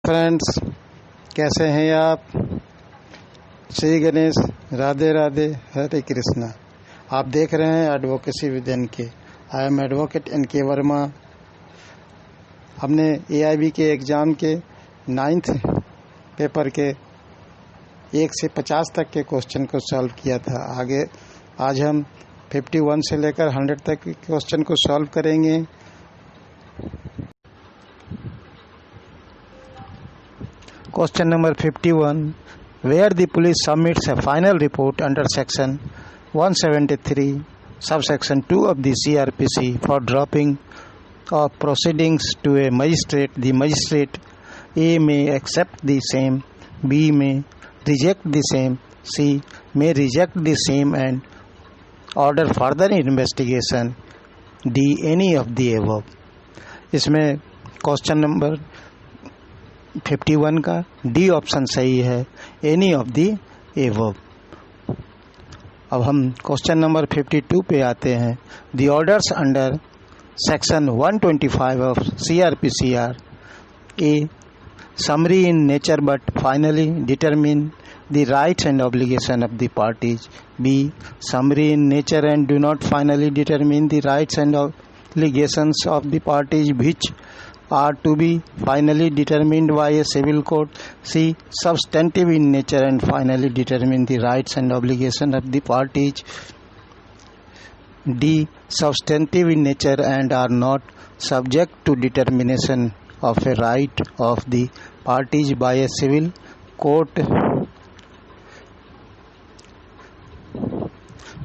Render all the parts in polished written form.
Friends, कैसे हैं आप? श्री गणेश, राधे राधे, हरे कृष्णा। आप देख रहे हैं advocacy with NK. I am advocate NK Verma. हमने एआईबी के एग्ज़ाम के 9th पेपर के 1 से 50 तक के क्वेश्चन को सॉल्व किया था। आज हम 51 से लेकर 100 तक के क्वेश्चन को सॉल्व करेंगे। Question number 51, where the police submits a final report under section 173 subsection 2 of the CRPC for dropping of proceedings to a magistrate. The magistrate A may accept the same, B may reject the same, C may reject the same and order further investigation, D any of the above. इसमें question number 51 का D option सही है, any of the above. अब हम question number 52 पे आते हैं। The orders under section 125 of CRPC are a summary in nature but finally determine the rights and obligation of the parties, B summary in nature and do not finally determine the rights and obligations of the parties which are to be finally determined by a civil court, C substantive in nature and finally determine the rights and obligation of the parties, D substantive in nature and are not subject to determination of a right of the parties by a civil court।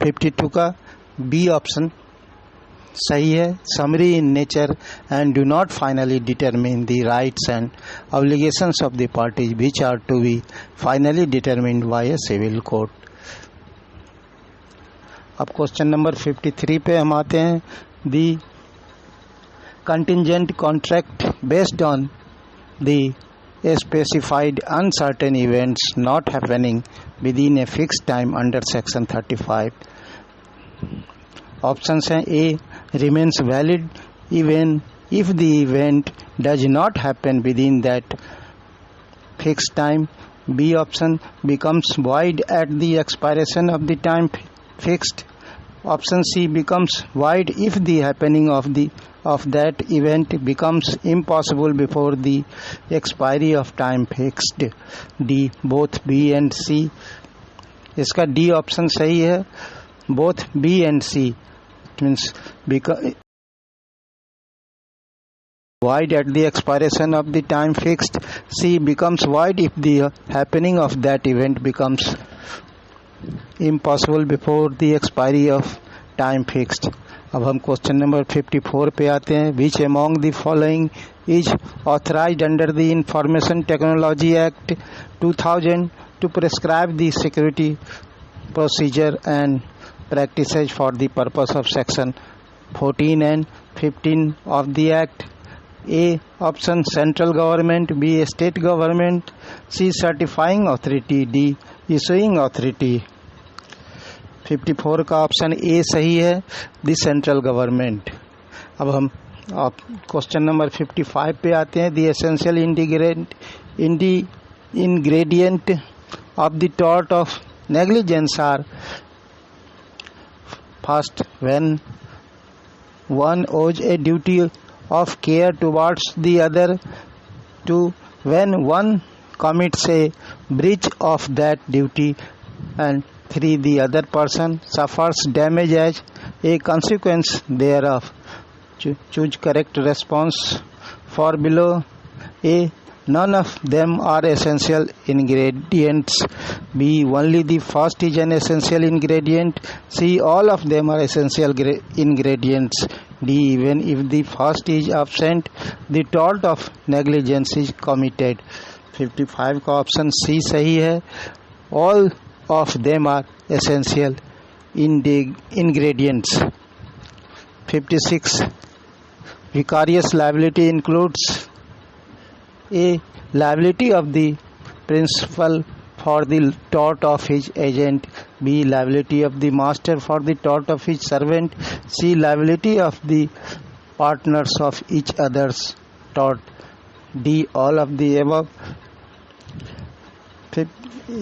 52 का B option सही है, summary in nature and do not finally determine the rights and obligations of the parties which are to be finally determined by a civil court. अब question number 53 पे हम आते हैं। The contingent contract based on the specified uncertain events not happening with in a fix time under section 35। Options हैं A remains valid even if the event does not happen within that fixed time, B option becomes void at the expiration of the time fixed, option C becomes void if the happening of that event becomes impossible before the expiry of time fixed, D both B and C। इसका D option सही है, both B and C means void at the expiration of the time fixed, C becomes void if the happening of that event becomes impossible before the expiry of time fixed। अब हम question number 54 पे आते हैं। Which among the following is authorized under the Information Technology Act 2000 to prescribe the security procedure and practices for the purpose of section 14 and 15 of the act? A option central government, B state government, C certifying authority, D issuing authority। 54 का option A सही है, the central government. अब हम question number 55 पे आते हैं। The essential ingredient of the tort of negligence are first, when one owes a duty of care towards the other; two, when one commits a breach of that duty; and three, the other person suffers damage as a consequence thereof। Choose correct response for below. A, none of them are essential ingredients. B, only the first is an essential ingredient. C, all of them are essential ingredients. D, even if the first is absent, the tort of negligence is committed। 55 का option C सही है, all of them are essential ingredients। 56 vicarious liability includes A, liability of the principal for the tort of his agent; B, liability of the master for the tort of his servant; C, liability of the partners of each other's tort; D all of the above. फिर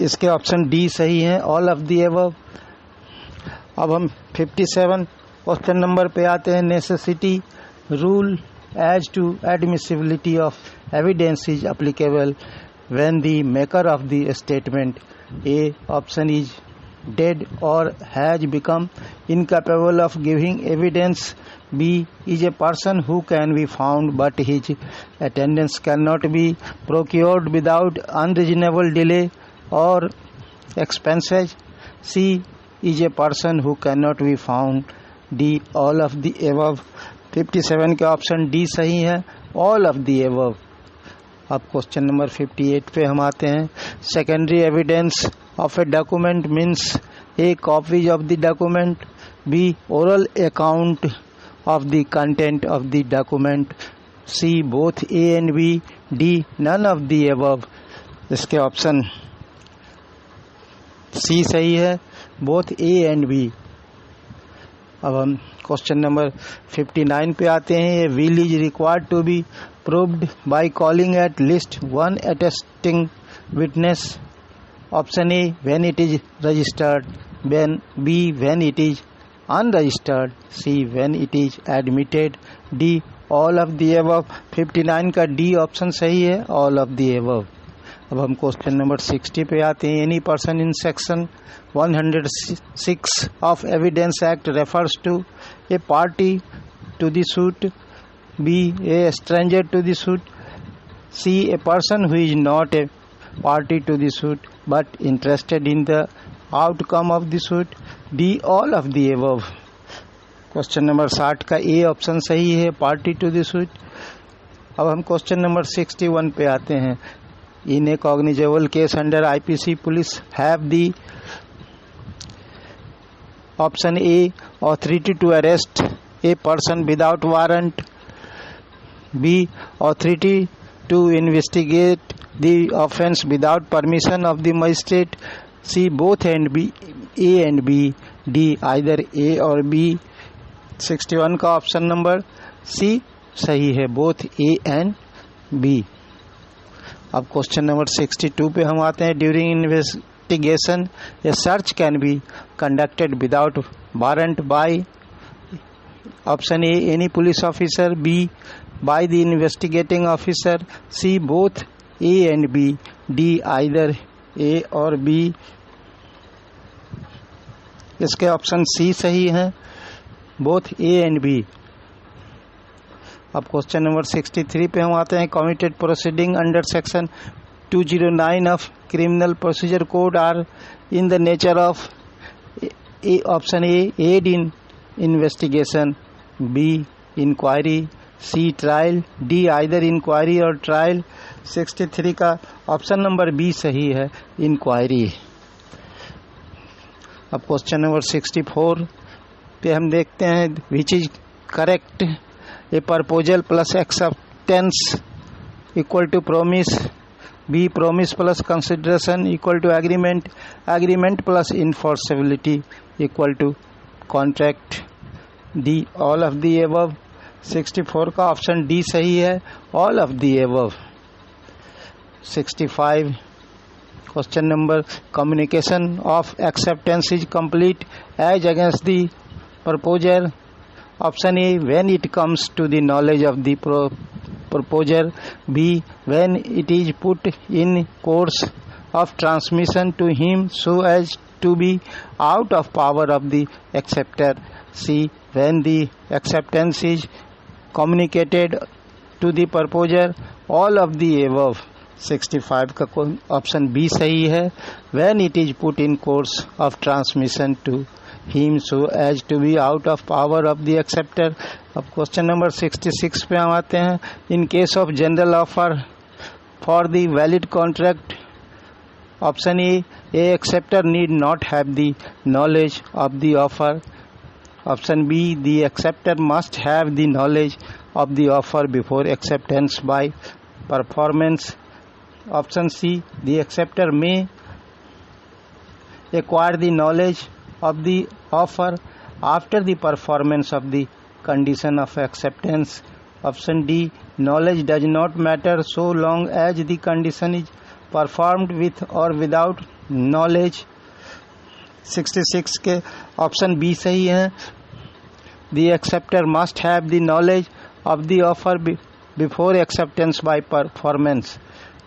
इसके option D सही है, all of the above. अब हम 57 question number पे आते हैं। Necessity rule as to admissibility of evidence is applicable when the maker of the statement A option is dead or has become incapable of giving evidence, B is a person who can be found but his attendance cannot be procured without unreasonable delay or expenses, C is a person who cannot be found, D all of the above। 57 के option D सही है, all of the above. अब question number 58 पे हम आते हैं। Secondary evidence of a document means a copies of the document, B oral account of the content of the document, C both A and B, D none of the above. इसके option C सही है, both A and B. अब हम question number 59 पे आते हैं। ये will is required to be proved by calling at least one attesting witness, option A when it is registered, B when it is unregistered, C when it is admitted, D all of the above. 59 का D option सही है, all of the above. अब हम question number 60 पे आते हैं। Any person in section 106 of evidence act refers to a party to the suit, B a stranger to the suit, C a person who is not a party to the suit but interested in the outcome of the suit, D all of the above. Question number 60 का A option सही है, party to the suit. अब हम question number 61 पे आते हैं। In a cognizable case under IPC, police have the option A authority to arrest a person without warrant, B authority to investigate the offence without permission of the magistrate, C both and B, A and B, D either A or B। 61 का option number C सही है, both A and B. अब question number 62 पे हम आते हैं। During investigation a search can be conducted without warrant by, option A any police officer, B by the investigating officer, C both A and B, D either A or B. इसके option C सही है, both A and B. अब question number 63 पे हम आते हैं। Committed proceeding under section 209 of criminal procedure code are in the nature of, option A aid in investigation, B inquiry, C trial, D either inquiry or trial. 63 का option number B सही है, inquiry. अब question number 64 पे हम देखते हैं। Which is correct, A proposal plus acceptance equal to promise, B promise plus consideration equal to agreement, agreement plus enforceability equal to contract, D all of the above. 64 का option D सही है, all of the above. 65 question number. Communication of acceptance is complete as against the proposer, option A when it comes to the knowledge of the proposer, B when it is put in course of transmission to him so as to be out of power of the acceptor, C when the acceptance is communicated to the proposer, all of the above। 65 का option B सही है, when it is put in course of transmission to him so as to be out of power of the acceptor। अब question number 66 पे हम आते हैं। In case of general offer for the valid contract, option A acceptor need not have the knowledge of the offer, option be the acceptor must have the knowledge of the offer before acceptance by performance, option see the acceptor may acquire the knowledge of the offer after the performance of the condition of acceptance, option D knowledge does not matter so long as the condition is performed with or without knowledge. 66 के option B सही है। The acceptor must have the knowledge of the offer before acceptance by performance.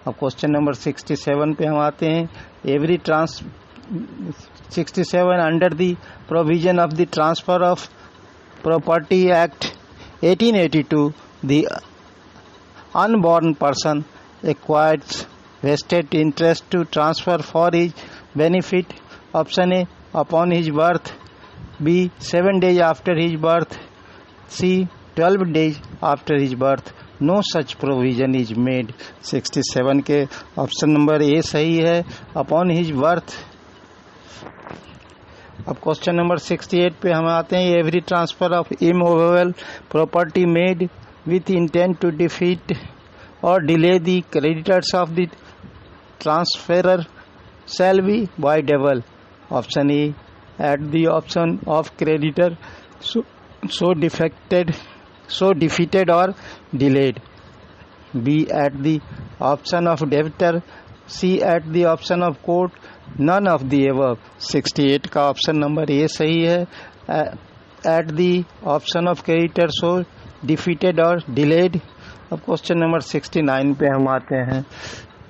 अब question number 67 पे हम आते हैं। Every 67 under the provision of the transfer of property act 1882 the unborn person acquires vested interest to transfer for his benefit. Option A upon his birth, B 7 days after his birth, C 12 days after his birth. No such provision is made. 67 के option number A सही है, upon his birth। अब question number 68 पे हम आते हैं। Every transfer of immovable property made with intent to defeat or delay the creditors of the transferor shall be voidable. Option A at the option of creditor so defeated or delayed, B at the option of debtor, C at the option of court, none of the above। 68 का option number A सही है, at the option of creditor so defeated or delayed। अब question number 69 पे हम आते हैं।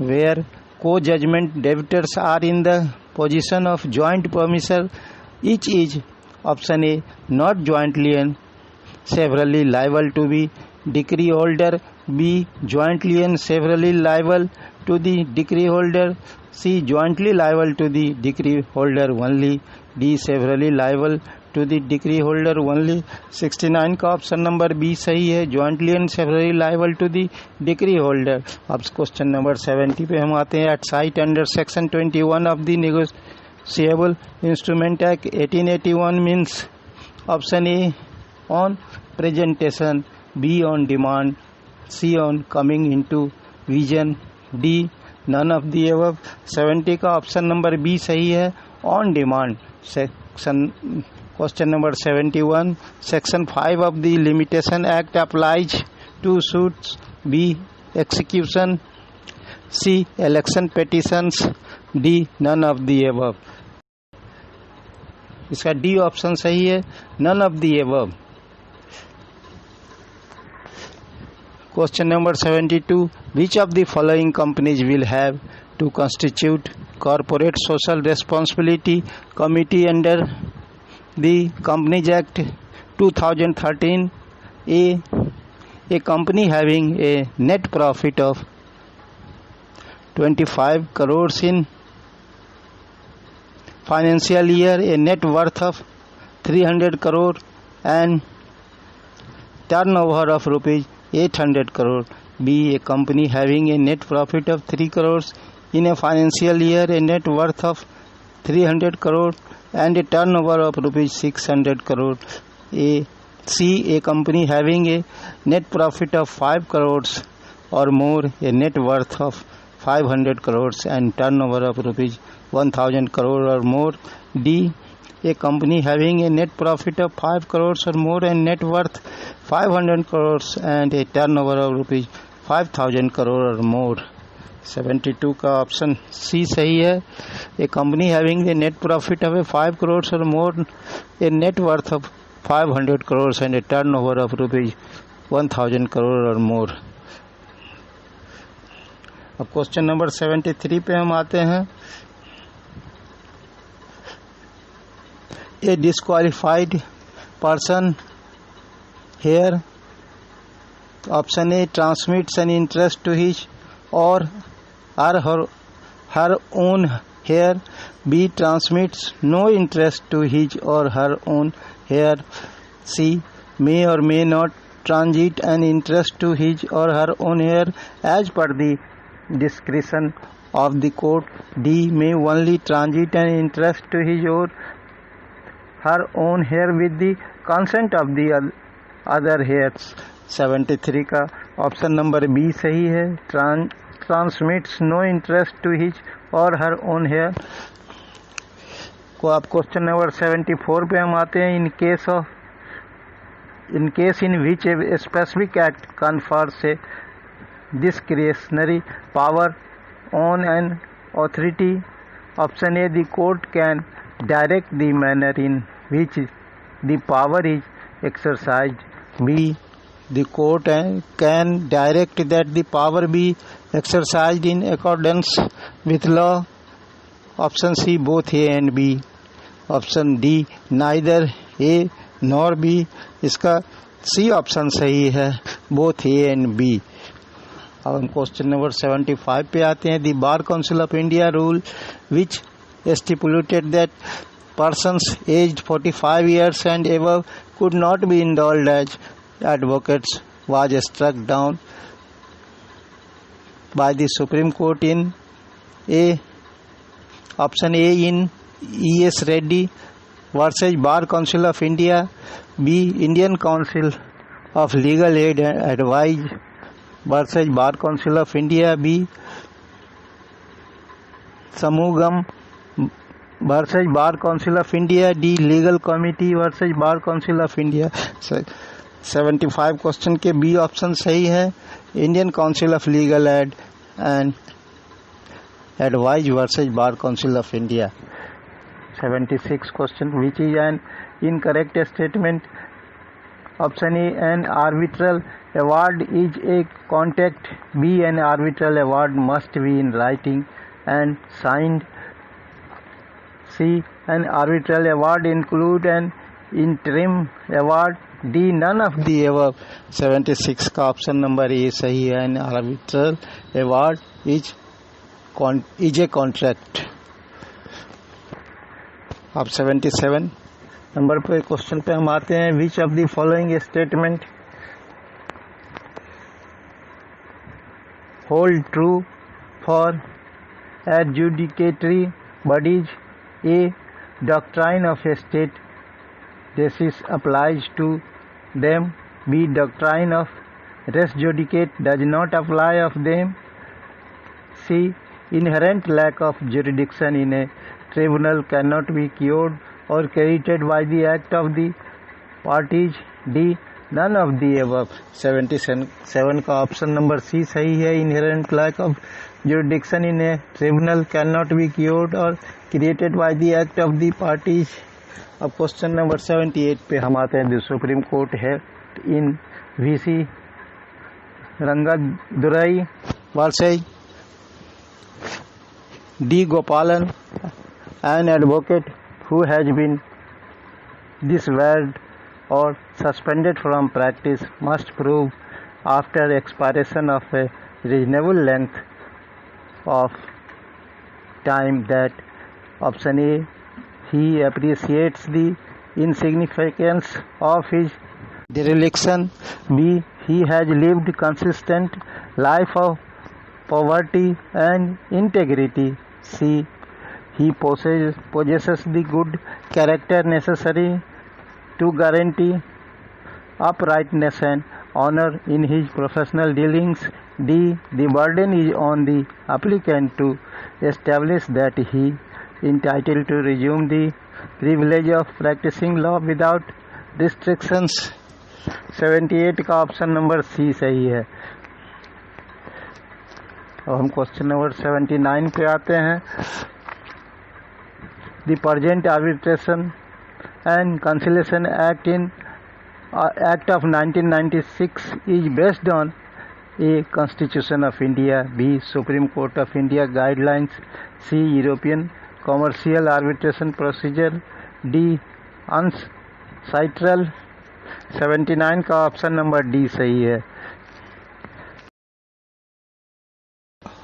Where co judgment debtors are in the position of joint permission each is option A not jointly and severally liable to be decree holder, B jointly and severally liable to the decree holder, C jointly liable to the decree holder only, D severally liable to the decree holder only. 69 का option number B सही है, jointly and severally liable to the decree holder. अब question number 70 पे हम आते हैं। At sight under section 21 of the negotiable instrument act 1881 means option A on presentation, B on demand, C on coming into vision, D none of the above. 70 का option number B सही है, on demand. Section Question number 71. Section 5 of the Limitation Act applies to suits, B execution, C election petitions, D none of the above। इसका D option सही है, none of the above। Question number 72. Which of the following companies will have to constitute corporate social responsibility committee under the Companies Act 2013? A company having a net profit of 25 crores in financial year, a net worth of 300 crore and turnover of rupees 800 crore. B a company having a net profit of 3 crores in a financial year, a net worth of 300 crore and a turnover of rupees 600 crore. C a company having a net profit of 5 crores or more, a net worth of 500 crores and turnover of rupees 1000 crore or more. D a company having a net profit of 5 crores or more and net worth 500 crores and a turnover of rupees 5000 crore or more। 72 का option C सही है। A company having a net profit of 5 crores or more, a net worth of 500 crores and a turnover of rupees 1000 crore और मोर। अब question number 73 पे हम आते हैं। A disqualified person heir, option A transmits an interest to his or her own heir, B transmits no interest to his or her own heir, C may or may not transmit an interest to his or her own heir as per the discretion of the court, D may only transmit an interest to his or her own heir with the consent of the other heirs। 73 का option number B सही है, transmits no interest to his or her own heir। को आप question number 74 पे हम आते हैं। In case of in case in which a specific act confers a discretionary power on an authority. Option A, the court can direct the manner in which the power is exercised. B, the court can direct that the power be exercised in accordance with law. Option C, both A and B. Option D, neither A nor B. इसका C option सही है, both A and B. अब हम question number 75 पे आते हैं. The bar council of India rule which stipulated that persons aged 45 years and above could not be enrolled as advocates was struck down by the Supreme Court in A. Option A, in E.S. Reddy versus Bar Council of India. B, Indian Council of Legal Aid and Advice versus Bar Council of India. B, Samugam versus Bar Council of India. D, Legal Committee versus Bar Council of India. 75 question के B option सही है, Indian council of legal aid and advise versus bar council of India. 76 question, which is an incorrect statement. Option A, an arbitral award is a contract. B, an arbitral award must be in writing and signed. C, an arbitral award include an interim award. D, none of the above. 76 का option number A सही है, an arbitral award is a contract. अब 77 number पे question पे हम आते हैं. Which of the following statement hold true for adjudicatory bodies? A, doctrine of a state basis applies to them. B, doctrine of res judicate does not apply of them. C, inherent lack of jurisdiction in a tribunal cannot be cured or created by the act of the parties. D, none of the above. 77 का option number C सही है, inherent lack of jurisdiction in a tribunal can not be cured or created by the act of the parties. अब question number 78 पे हम आते हैं. The Supreme Court है in VC Rangadurai versus D Gopalan, an advocate who has been disbarred or suspended from practice must prove after expiration of a reasonable length of time that option A, he appreciates the insignificance of his dereliction. B, he has lived consistent life of poverty and integrity. C, he possesses the good character necessary to guarantee uprightness and honor in his professional dealings. D, the burden is on the applicant to establish that he is entitled to resume the privilege of practicing law without restrictions. 78 का option number C सही है. अब हम question number 79 पे आते हैं. The present arbitration and conciliation act of 1996 is based on A, Constitution of India. B, Supreme Court of India guidelines. C, European commercial arbitration procedure. D, UNCITRAL. 79 का option number D सही है.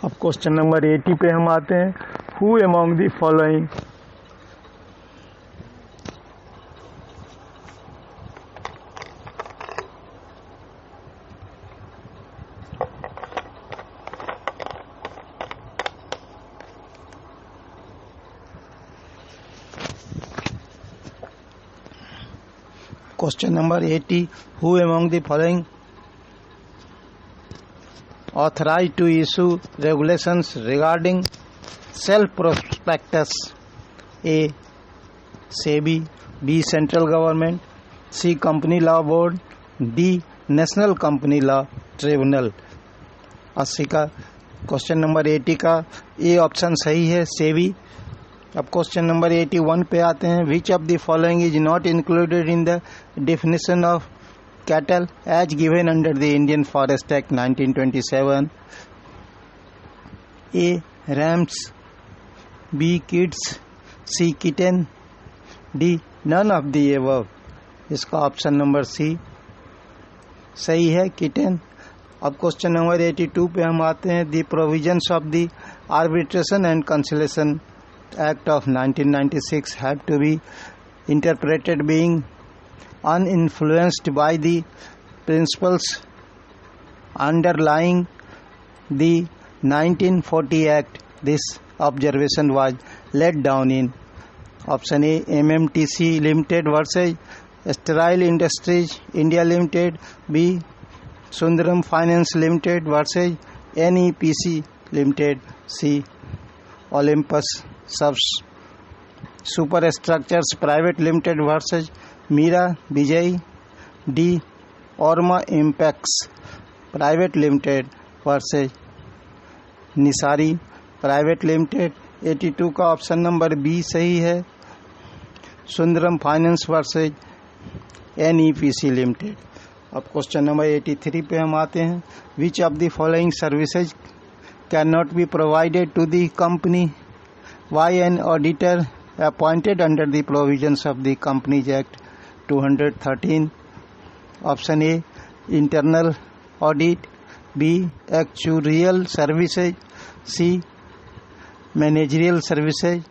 अब question number 80 पे हम आते हैं. Who among the following Question number 80. Who among the following authorized to issue regulations regarding self-prospectus? A, SEBI. B, Central Government. C, Company Law Board. D national company law tribunal. 80 का question number 80 का A option सही है, सेबी। अब question number 81 पे आते हैं। Which of the following is not included in the definition of cattle as given under the Indian forest act 1927? A rams, B kids, C kitten, D none of the above. इसका option number C सही है, kitten. अब question number 82 पे हम आते हैं। The provisions of the arbitration and conciliation act of 1996 have to be interpreted being uninfluenced by the principles underlying the 1940 Act. This observation was laid down in option A MMTC Limited versus Sterile Industries India Limited, B Sundaram Finance Limited versus NEPC Limited, C Olympus Superstructures Private Limited versus Meera Vijay, D Orma Impex private limited versus Nissai private limited. 82 का option number B सही है, Sundaram finance versus NEPC limited. अब question number 83 पे हम आते हैं। Which of the following services can not be provided to the company by an auditor appointed under the provisions of the companies act 213? Option A internal audit, B actuarial services, C managerial services,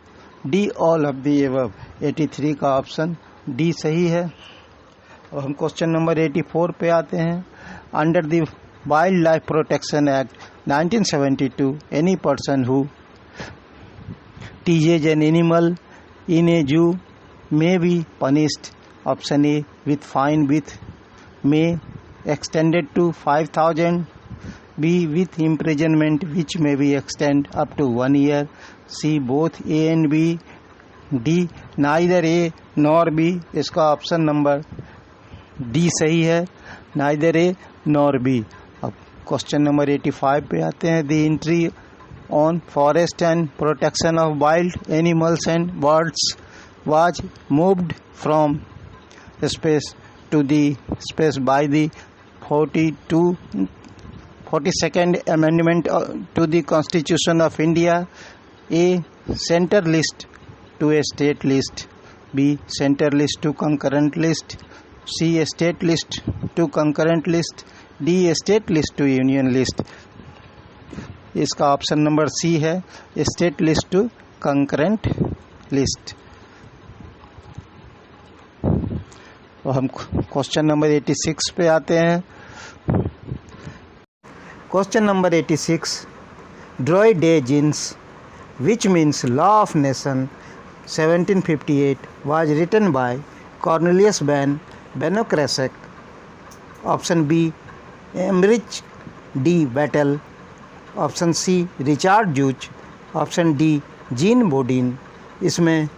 D all of the above. 83 का option D सही है। और हम question number 84 पे आते हैं। Under the wild life protection act 1972 any person who teases an animal in a zoo may be punished. Option A with fine with may extended to 5,000, B with imprisonment which may be extend up to 1 year, C both A and B, D neither A nor B. इसका option number D सही है, neither A nor B। अब question number 85 पे आते हैं। The entry on forest and protection of wild animals and birds was moved from space to the space by the 42nd Amendment to the Constitution of India. A center list to a state list, B center list to concurrent list, C a state list to concurrent list, D a state list to union list. इसका option number C है, state list to concurrent list. और हम question number 86 पे आते हैं। Question number 86, droit des gens which means law of nation 1758 was written by Cornelius Bynkershoek. Option B Emmerich de Vattel, option C Richard Zouche, option D Jean Bodin. इसमें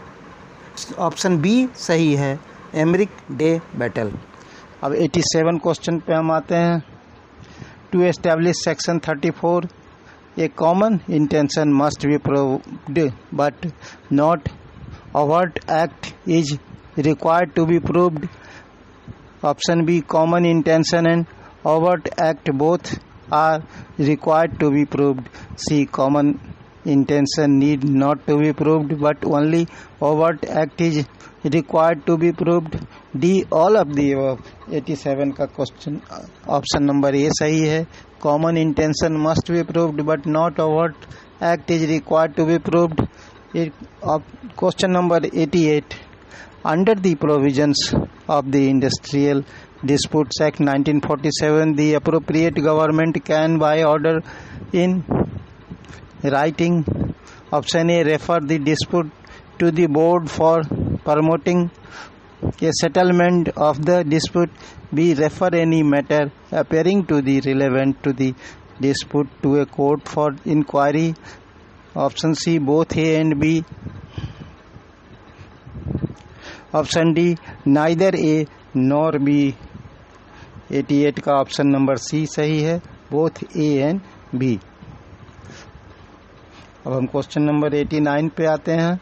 option B सही है, एमरिक day battle. अब 87 question पे हम आते हैं। To establish section 34 A common intention must be proved but not overt act is required to be proved. Option B common intention and overt act both are required to be proved, C common intention need not to be proved but only overt act is required to be proved, D all of the above। 87 का question option number A सही है, common intention must be proved but not overt act is required to be proved। Question number 88, under the provisions of the industrial disputes act 1947 the appropriate government can by order in writing, option A refer the dispute to the board for promoting a settlement of the dispute, B refer any matter appearing to the relevant to the dispute to a court for inquiry, option C both A and B, option D neither A nor B। 88 का option number C सही है, both A and B. अब हम question number 89 पे आते हैं।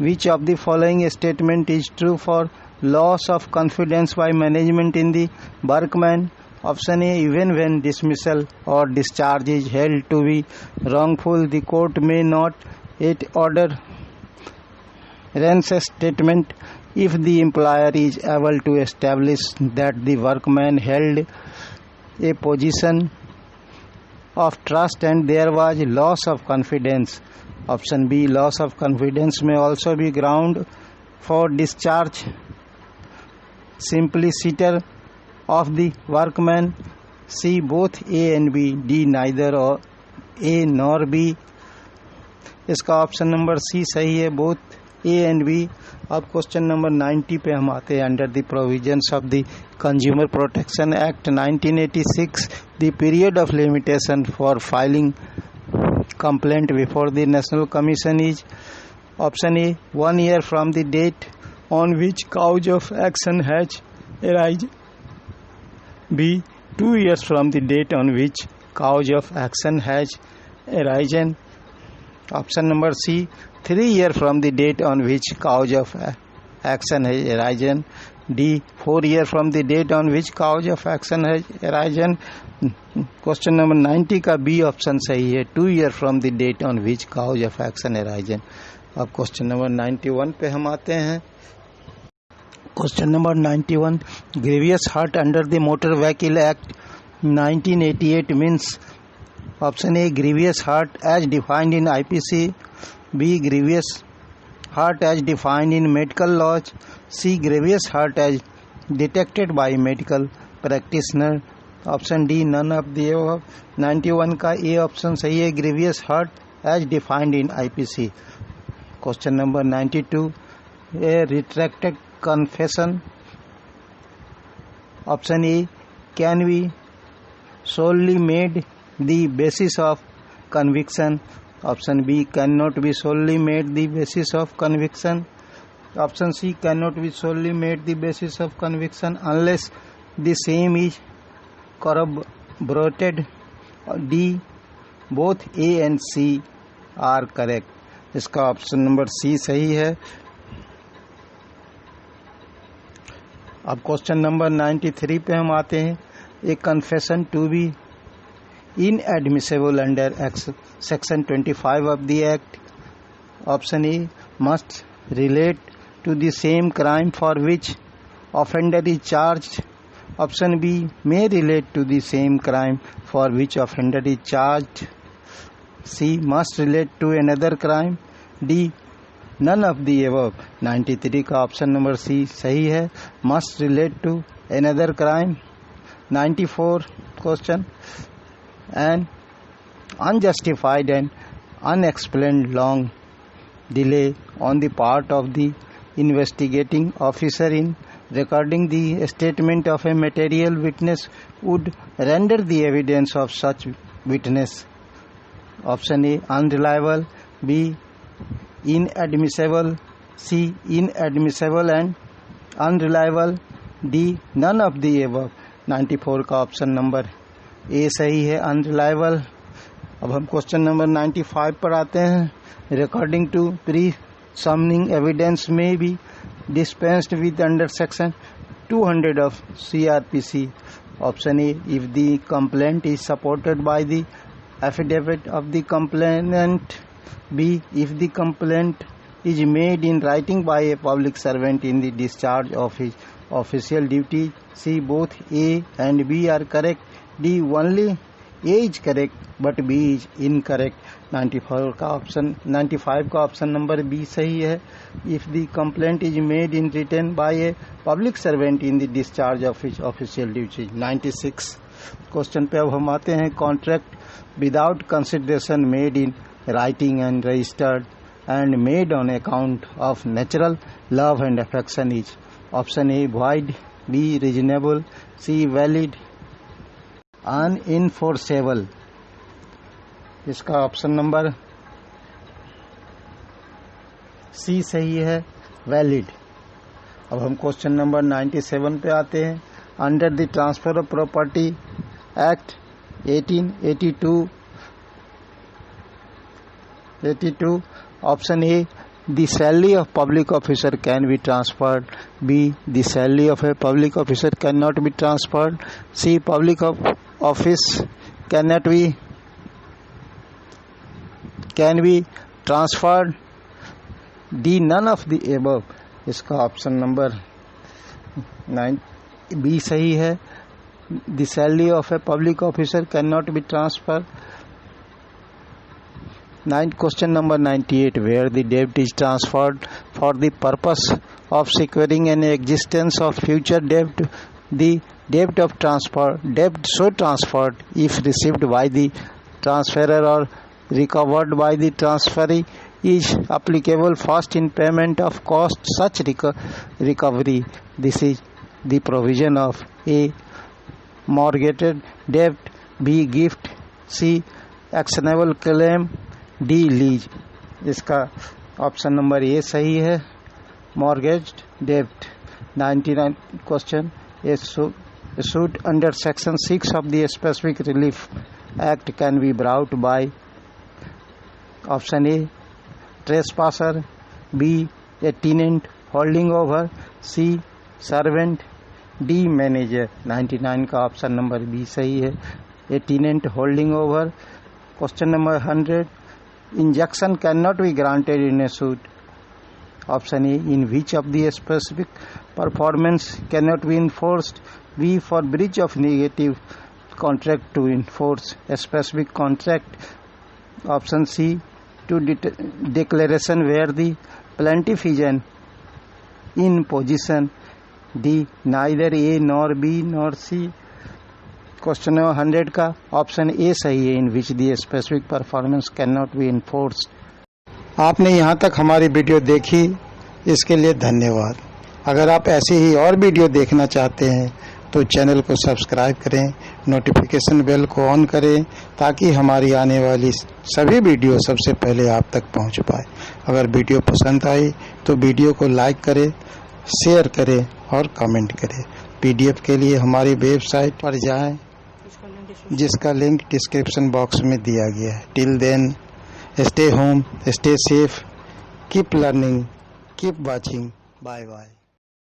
Which of the following statement is true for loss of confidence by management in the workman? Option A, even when dismissal or discharge is held to be wrongful, the court may not yet order reinstatement if the employer is able to establish that the workman held a position of trust and there was loss of confidence. Option B, loss of confidence may also be ground for discharge. Simpliciter of the workman. C, both A and B. D, neither or A nor B. इसका option number C सही है, both A and B. अब question number 90 पे हम आते हैं। Under the provisions of the consumer protection act 1986, the period of limitation for filing complaint before the national commission is? Option A, 1 year from the date on which cause of action has arise. B, 2 years from the date on which cause of action has arisen. Option number C, 3 years from the date on which cause of action has arisen. D, 4 years from the date on which cause of action has arisen. Question number 90 का B option सही है, 2 years from the date on which cause of action arisen. अब question number 91 पे हम आते हैं। Question number 91, grievous hurt under the motor vehicle act 1988 means? Option A, grievous hurt as defined in IPC. B, grievous hurt as defined in medical laws. C, grievous hurt as detected by medical practitioner. Option D, none of the above. 91 का A option सही है, grievous hurt as defined in IPC. Question number 92, a retracted confession. Option A, can be solely made the basis of conviction. Option B, cannot be solely made the basis of conviction. Option C, cannot be solely made the basis of conviction unless the same is corroborated. D, both A and C are correct. इसका option number C सही है। अब question number 93 पे हम आते हैं। A confession to be inadmissible under section 25 of the act. Option A, must relate to the same crime for which offender is charged. Option B, may relate to the same crime for which offender is charged. C, must relate to another crime. D, none of the above. 93 का option number C सही है, must relate to another crime. 94 question, an unjustified and unexplained long delay on the part of the investigating officer in recording the statement of a material witness would render the evidence of such witness. Option A, unreliable. B, inadmissible. C, inadmissible and unreliable. D, none of the above. 94 का option number A सही है, unreliable. अब हम question number 95 पर आते हैं। Recording to pre summoning evidence may be dispensed with under section 200 of CRPC. Option A, if the complaint is supported by the affidavit of the complainant. B, if the complaint is made in writing by a public servant in the discharge of his official duty. C, both A and B are correct. D, only A is correct but B is incorrect. 95 का option number B सही है। If the complaint is made in written by a public servant in the discharge of his official duty. 96 question पे अब हम आते हैं। Contract without consideration made in writing and registered and made on account of natural love and affection is? Option A, void. B, reasonable. C, valid. Unenforceable. इसका option number C सही है, valid. अब हम क्वेश्चन नंबर 97 पे आते हैं। under the Transfer of Property Act 1882. Option A, the salary of public officer can be transferred. B, the salary of a public officer cannot be transferred. C, public office can be transferred. D, none of the above. इसका option number 9 B सही है. The salary of a public officer cannot be transferred. Question number 98. Where the debt is transferred for the purpose of securing an existence of future debt, the debt so transferred, if received by the transferor or recovered by the transferee, is applicable first in payment of cost such recovery. This is the provision of A, mortgaged debt, B, gift, C, actionable claim, D, lease. इसका option number A सही है, mortgaged debt. 99 question. A suit under section 6 of the Specific Relief Act can be brought by option A, trespasser, B, a tenant holding over, C, servant, D, manager. 99 का option number B सही है, a tenant holding over. Question number 100. Injunction cannot be granted in a suit. Option A, in which of the specific performance cannot be enforced. B, for breach of negative contract to enforce a specific contract. Option C, to declaration where the plaintiff is in possession. D, neither A nor B nor C. Question number 100 का option A सही है, in which the specific performance can not be enforced. आपने यहाँ तक हमारी video देखी, इसके लिए धन्यवाद. अगर आप ऐसी ही और वीडियो देखना चाहते हैं तो चैनल को सब्सक्राइब करें, नोटिफिकेशन बेल को ऑन करें ताकि हमारी आने वाली सभी वीडियो सबसे पहले आप तक पहुँच पाए. अगर वीडियो पसंद आई तो वीडियो को लाइक करें, शेयर करें और कमेंट करें. PDF के लिए हमारी वेबसाइट पर जाएं, जिसका लिंक डिस्क्रिप्शन बॉक्स में दिया गया है. Till then, stay home, stay safe, keep learning, keep watching. Bye bye.